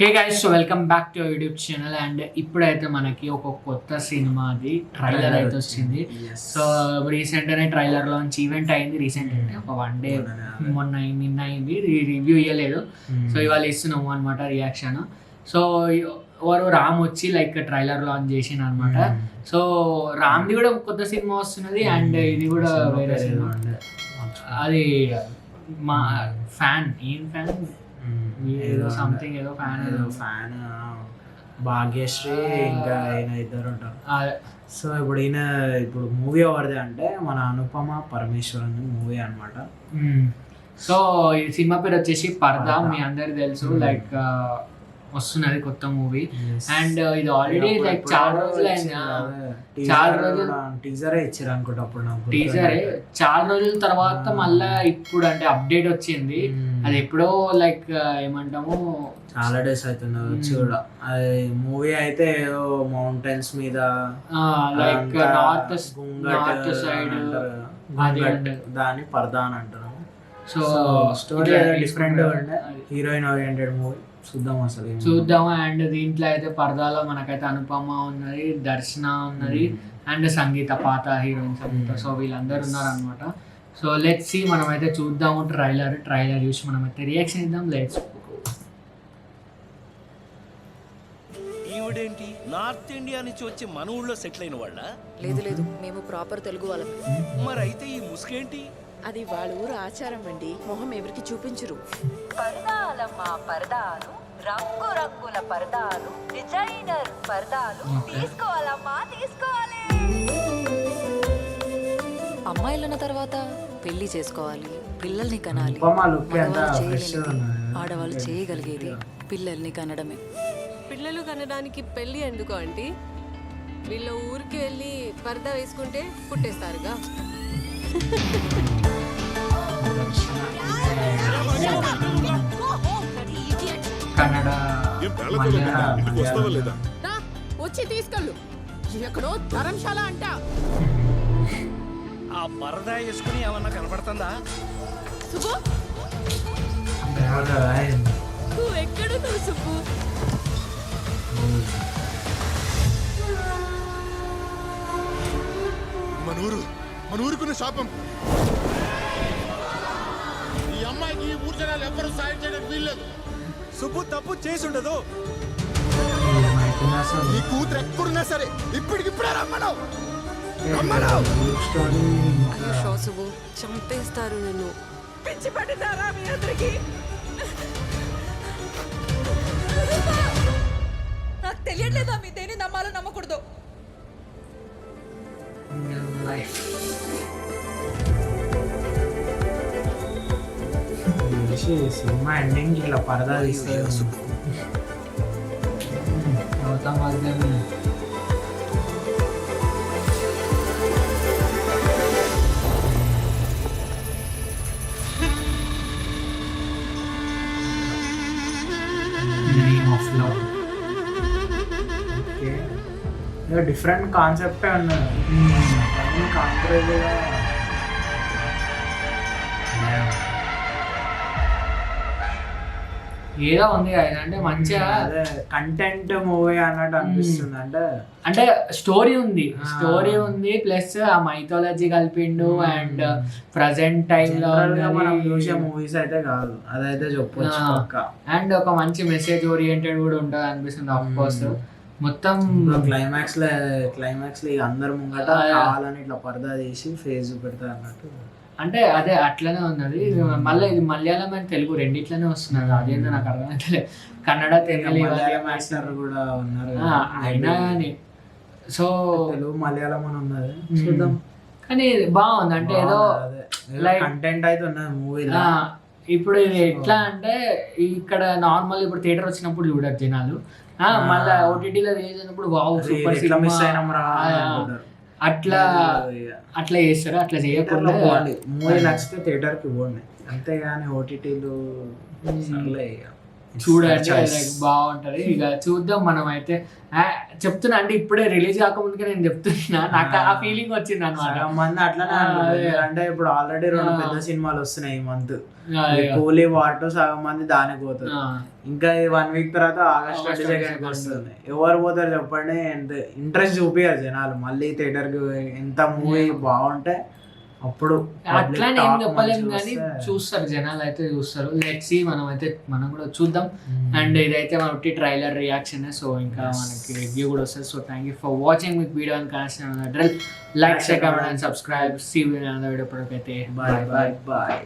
Hey guys, so welcome back to YouTube channel. And ఇప్పుడైతే మనకి ఒక కొత్త సినిమాది ట్రైలర్ అయితే వచ్చింది. సో రీసెంట్గానే ట్రైలర్ లాంచ్ ఈవెంట్ అయింది. రీసెంట్ అంటే ఒక 1 డే నిన్న అయింది. రివ్యూ ఇవ్వలేదు. సో ఇవాళ ఇస్తున్నాము అనమాట రియాక్షన్. సో ఎవరు రామ్ వచ్చి లైక్ ట్రైలర్ లాంచ్ చేసిన అనమాట. సో రామ్ది కూడా కొత్త సినిమా వస్తున్నది. అండ్ ఇది కూడా వేరే సినిమా. అది మా ఫ్యాన్ ఏదో సంథింగ్ ఏదో ఫ్యాన్ భాగ్యశ్రీ ఇంకా ఆయన ఇద్దరు ఉంటారు. సో ఇప్పుడు మూవీ ఎవరిది అంటే మన అనుపమ పరమేశ్వరన్ మూవీ అనమాట. సో ఈ సినిమా పేరు వచ్చేసి పర్దా. మీ అందరికి తెలుసు, లైక్ వస్తున్నది కొత్త మూవీ. అండ్ ఇది ఆల్రెడీ లైక్ చాలా రోజులు టీజరే ఇచ్చారు అనుకుంటా. అప్పుడు టీజరే చాలా రోజుల తర్వాత మళ్ళా ఇప్పుడు అంటే అప్డేట్ వచ్చింది. అది ఎప్పుడో లైక్ ఏమంటాము చాలా డేస్ అవుతుంది వచ్చి కూడా. అది మూవీ అయితే ఏదో మౌంటైన్స్ మీద లైక్ నార్త్ సైడ్ దాన్ని పర్దా అని అంటారు. సో స్టోరీ డిఫరెంట్ ఉండే, హీరోయిన్ ఓరియంటెడ్ మూవీ. చూద్దాము. అండ్ దీంట్లో అయితే పరదాలో మనకైతే అనుపమ ఉన్నది, దర్శన ఉన్నది, అండ్ సంగీత పాత హీరోయిన్స్ అంతా. సో వీళ్ళందరూ ఉన్నారనమాట. సో లెట్స్ సీ, మనమైతే చూద్దాము ట్రైలర్ చూసి మనమైతే రియాక్షన్ ఇద్దాం. లెట్స్. ఈవిడేంటి నార్త్ ఇండియా నుంచి వచ్చి మన ఊళ్ళో సెటిల్ అయిన వాళ్ళ? లేదు, మేము ప్రాపర్ తెలుగు వాళ్ళం. మరి అయితే ఈ ముసుగేంటి? అది వాళ్ళ ఊరు ఆచారం అండి. మొహం ఎవరికి చూపించరు. పరదాలమ్మా పరదాలు, రంగు రంగుల పరదాలు, డిజైనర్ పరదాలు తీసుకోవాలమ్మా, తీసుకోవాలి. అమ్మాయిలన్న తర్వాత పెళ్లి చేసుకోవాలి, పిల్లల్ని కనాలి. ఆడవాళ్ళు చేయగలిగేది పిల్లల్ని కనడమే. పిల్లలు కనడానికి పెళ్లి ఎందుకు ఆంటీ? వీళ్ళ ఊరికి వెళ్ళి పరదా వేసుకుంటే పుట్టేస్తారుగా. కన్నడ వచ్చి తీసుకెళ్ళు. ఎక్కడో ధర్మశాల అంట. ఆ పరదా వేసుకుని ఏమన్నా కనపడుతుందా? సుబ్బు, నువ్వు ఎక్కడ నువ్వు సుబ్బు? మన ఊరుకున్న శాపం. ఈ అమ్మాయికి ఈ ఊరు జనాలు ఎవ్వరూ సాయం చేయడానికి వీల్లేదు. సుబ్బు తప్పు చేసి ఉండదు. నీ కూతురు ఎక్కడున్నా సరే ఇప్పటికిప్పుడే రమ్మను. సుబ్బు, చంపేస్తారు నిన్ను. పిచ్చి పట్టినారా మీ అందరికి? నాకు తెలియట్లేదా మీ దేని నమ్మాలో నమ్మకూడదు. సినిమా ఎండింగ్ ఇట్లా పరదా తీస్తారు. డిఫరెంట్ కాన్సెప్టే ఉన్నది. ఏదో ఉంది అంటే మంచిగా కంటెంట్ మూవీ అన్నట్టు అనిపిస్తుంది. అంటే స్టోరీ ఉంది ప్లస్ ఆ మైథాలజీ కలిపిండు. అండ్ ప్రజెంట్ టైమ్ లో మనం చూసే మూవీస్ అయితే కాదు, అదైతే చెప్పొచ్చు. అండ్ ఒక మంచి మెసేజ్ ఓరియంటెడ్ కూడా ఉంటుంది అనిపిస్తుంది. ఆఫ్ కోర్స్ మొత్తం క్లైమాక్స్ లో అందరు ముంగట కావాలని ఇట్లా పరదా చేసి ఫేస్ పెడతారు అన్నట్టు. అంటే అదే అట్లనే ఉన్నది. మళ్ళీ ఇది మలయాళం అండ్ తెలుగు రెండిట్లనే వస్తున్నది. అదేందో నాకు అర్థమైతే కన్నడ తెలుగు కూడా ఉన్నారు అయినా కానీ. సో తెలుగు మలయాళం అని ఉన్నది, చూద్దాం. కానీ బాగుంది. అంటే ఏదో లైక్ కంటెంట్ అయితే ఉన్నది మూవీలో. ఇప్పుడు ఇది ఎట్లా అంటే ఇక్కడ నార్మల్ ఇప్పుడు థియేటర్ వచ్చినప్పుడు చూడరు జనాలు. మళ్ళీ ఓటీటీలో రిలీజ్ అయినప్పుడు వావ్ సూపర్ సినిమా అట్లా చేస్తారు. అట్లా చేయకుండా మూవీ నచ్చితే థియేటర్ కి పోండి, అంతేగాని ఓటీటీలు చూడండి choice. like బాగుంటది. ఇక చూద్దాం మనం అయితే. చెప్తున్నా అంటే ఇప్పుడే రిలీజ్ కాకముందుకే నేను చెప్తున్నా, నాకు ఆ ఫీలింగ్ వచ్చింది అనమాట. సగం మంది అట్లనే అంటే ఇప్పుడు ఆల్రెడీ 2 పెద్ద సినిమాలు వస్తున్నాయి ఈ మంత్. అదే. కూలీ వార్ సగం మంది దానికి పోతారు. ఆ. ఇంకా 1 వీక్ తర్వాత ఆగస్ట్ 22 వస్తుంది. ఎవరు పోతారు చెప్పండి? ఇంట్రెస్ట్ చూపియాలి జనాలు మళ్ళీ థియేటర్ కి. ఎంత మూవీ బాగుంటే అప్పుడు అట్లా నేను చెప్పలేము కానీ చూస్తారు జనాలు అయితే చూస్తారు. లెట్స్ సీ, మనం కూడా చూద్దాం. అండ్ ఇదైతే మనకి ట్రైలర్ రియాక్షన్. సో ఇంకా మనకి రివ్యూ కూడా వస్తుంది. So thank you for watching. మీకు video connection like, share, comment and subscribe. See you in another video. ఇప్పటికైతే బాయ్ బాయ్ బాయ్.